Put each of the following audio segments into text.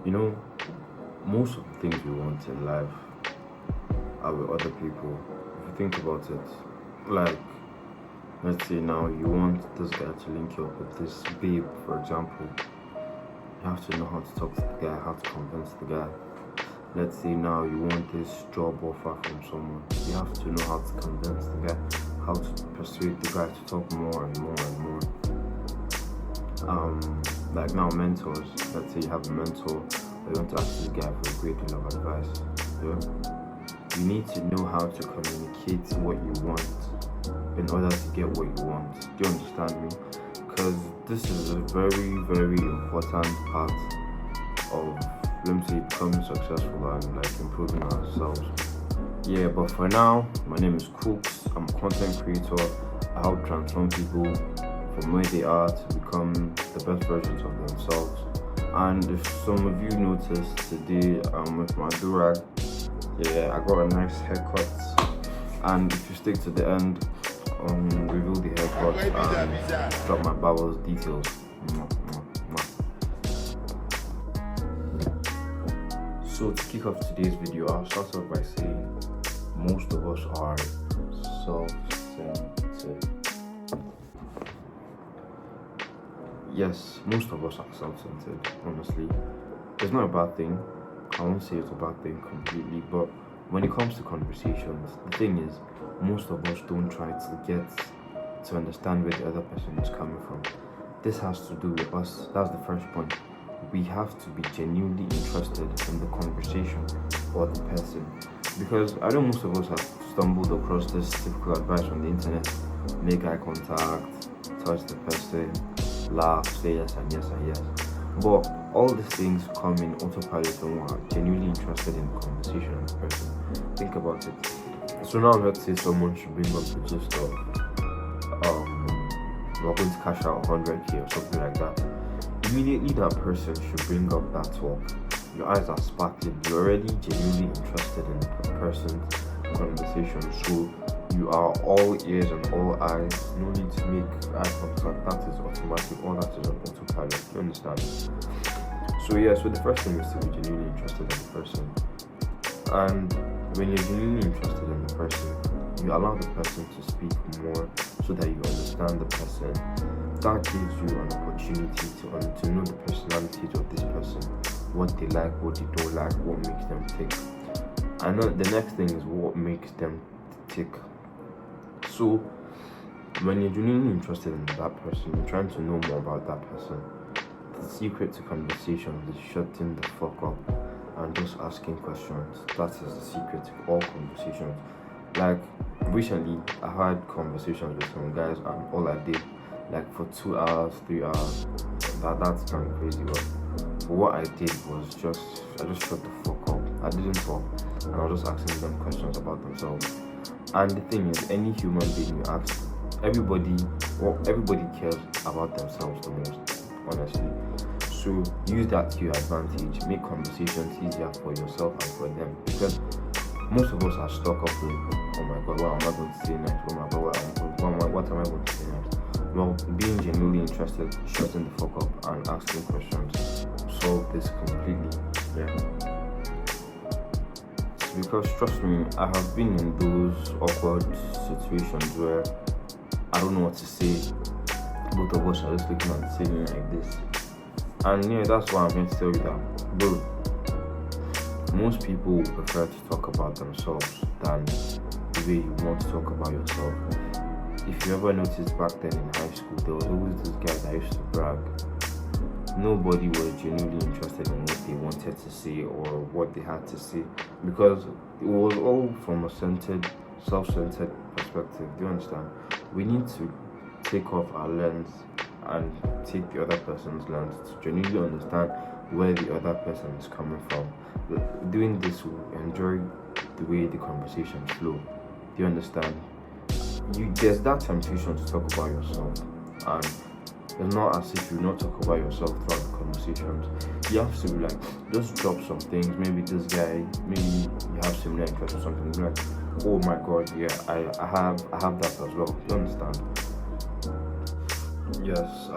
You know, most of the things we want in life are with other people. If you think about it, like, let's say now you want this guy to link you up with this babe, for example. You have to know how to talk to the guy, how to convince the guy. Let's say now you want this job offer from someone. You have to know how to convince the guy, how to persuade the guy to talk more and more and more. Like now mentors. Let's say you have a mentor, or you want to ask this guy for a great deal of advice. You need to know how to communicate what you want in order to get what you want. Do you understand me? Because this is a very, very important part of, let me say, becoming successful and like improving ourselves. Yeah, but for now, my name is Cooks. I'm a content creator. I help transform people from where they are to become the best versions of themselves. And if some of you noticed today, with my durag, yeah, I got a nice haircut. And if you stick to the end, reveal the haircut and drop my bowels details. So to kick off today's video, I'll start off by saying most of us are self-centered. Yes, most of us are self-centered, honestly. It's not a bad thing. I won't say it's a bad thing completely, but when it comes to conversations, the thing is, most of us don't try to get to understand where the other person is coming from. This has to do with us. That's the first point. We have to be genuinely interested in the conversation or the person, because I know most of us have stumbled across this typical advice on the internet: make eye contact, touch the person, laugh, say yes and yes and yes. But all these things come in autopilot when we're genuinely interested in the conversation of the person. Think about it. So now let's say someone should bring up the gist of we're going to cash out 100k or something like that. Immediately that person should bring up that talk. Your eyes are sparkling. You're already genuinely interested in the person's conversation. So you are all ears and all eyes. No need to make eye contact. That is automatic. All that is on autopilot. You understand? So the first thing is to be genuinely interested in the person. And when you're genuinely interested in the person, you allow the person to speak more so that you understand the person. That gives you an opportunity to know the personalities of this person, what they like, what they don't like, what makes them tick. And the next thing is what makes them tick. So when you're genuinely interested in that person, you're trying to know more about that person. The secret to conversations is shutting the fuck up and just asking questions. That is the secret to all conversations. Like recently, I had conversations with some guys, and all I did, like for 2 hours, 3 hours, that's kind of crazy. But what I did was I just shut the fuck up. I didn't talk, and I was just asking them questions about themselves. And the thing is, any human being you ask, everybody cares about themselves the most, honestly. So use that to your advantage. Make conversations easier for yourself and for them, because most of us are stuck up with, oh my god, what am I going to say next? Oh my god, what am I going to say next? Well, being genuinely interested, shutting the fuck up and asking questions solve this completely. Because trust me, I have been in those awkward situations where I don't know what to say. Both of us are just looking at the ceiling like this. And that's why I'm here to tell you that, bro, most people would prefer to talk about themselves than the way you want to talk about yourself. If you ever noticed back then in high school, there was always this guy that used to brag. Nobody was genuinely interested in what they wanted to say or what they had to say, because it was all from a self-centered perspective. Do you understand? We need to take off our lens and take the other person's lens to genuinely understand where the other person is coming from. Doing this will enjoy the way the conversations flow. Do you understand? There's that temptation to talk about yourself, and it's not as if you not talk about yourself throughout the conversations. You have to be like, just drop some things. Maybe this guy, maybe you have similar interests or something. Be like, oh my god, yeah, I have that as well. Do you understand? Yes.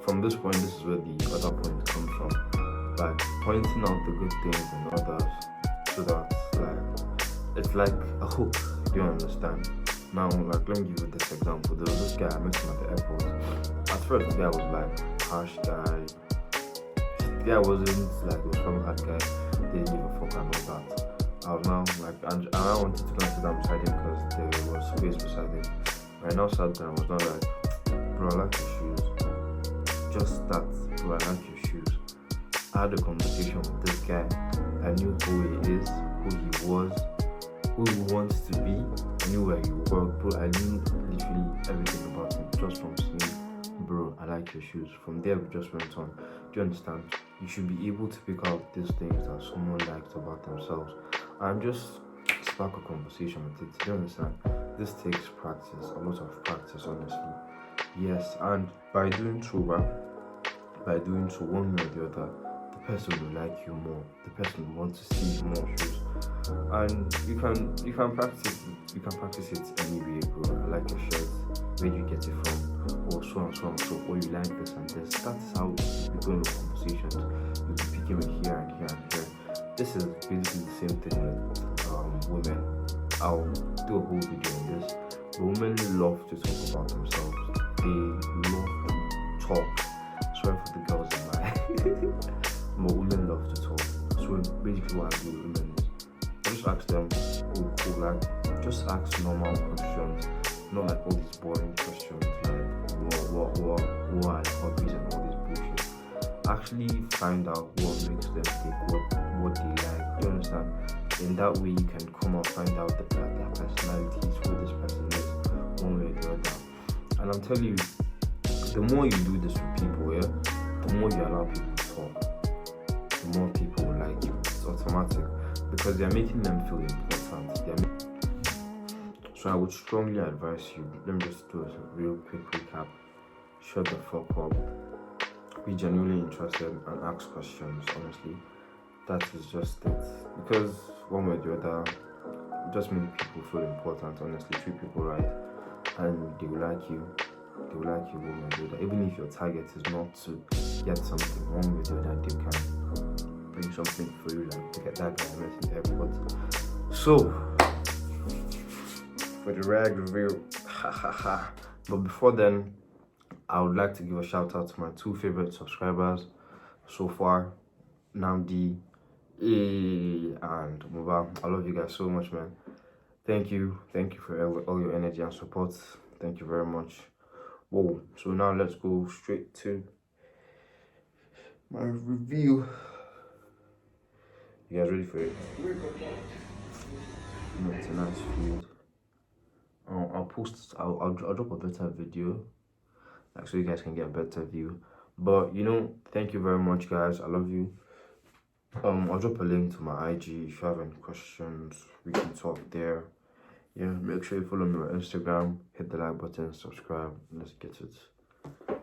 From this point, this is where the other point comes from. Like, pointing out the good things in others, so that like it's like a hook. Do you understand? Now, like, let me give you this example. There was this guy I met him at the airport. At first, the guy was like harsh guy. The guy wasn't like a strong hard guy. Didn't give a fuck and all that. I was now like, and I wanted to go and sit down beside him because there was space beside him. I now sat down. I was not like, bro, I like your shoes. Just that, bro, I like your shoes. I had a conversation with this guy. I knew who he is, who he was, who he wants to be. I knew where he worked, bro. I knew literally everything about him just from seeing, bro, I like your shoes. From there, we just went on. Do you understand? You should be able to pick out these things that someone likes about themselves and just spark a conversation with it. Do you understand? This takes practice, a lot of practice, honestly. Yes, and by doing so, by doing so one way or the other, the person will like you more. The person will want to see more shoes, and you can practice it. You can practice it anyway, bro. I like your shirt. Where do you get it from? Or so and so and so. Or you like this and this. That's how you go into conversations. You'll be picking it here and here and here. This is basically the same thing with women. I'll do a whole video on this. But women love to talk about themselves. They love to talk. Sorry for the girls in my but women love to talk. So basically what I do with women is I just ask them, like just ask normal questions, not like all these boring questions like what are the hobbies and all this bullshit. Actually find out what makes them think, what they like. Do you understand? In that way you can come out, find out their personalities, who this person is, one way or the other. And I'm telling you, the more you do this with people, the more you allow people to talk, the more people will like you. It's automatic because they're making them feel important. So I would strongly advise you, let me just do a real quick recap. Shut the fuck up. Be genuinely interested and ask questions, honestly. That is just it. Because one way or the other, just make people feel important, honestly. Treat people right and they will like you. They will like you one way or the other. Even if your target is not to get something, one way or the other, they can bring something for you, like to get that guy I met in the airport. So, for the rag review, but before then, I would like to give a shout out to my 2 favorite subscribers so far, Namdi and Muba. I love you guys so much, man. Thank you for all your energy and support. Thank you very much. Whoa, so now let's go straight to my review. You guys ready for it? It's a nice field. I'll drop a better video, like so you guys can get a better view. But thank you very much, guys. I love you. I'll drop a link to my IG. If you have any questions, we can talk there. Yeah, make sure you follow me on Instagram, hit the like button, subscribe. Let's get it.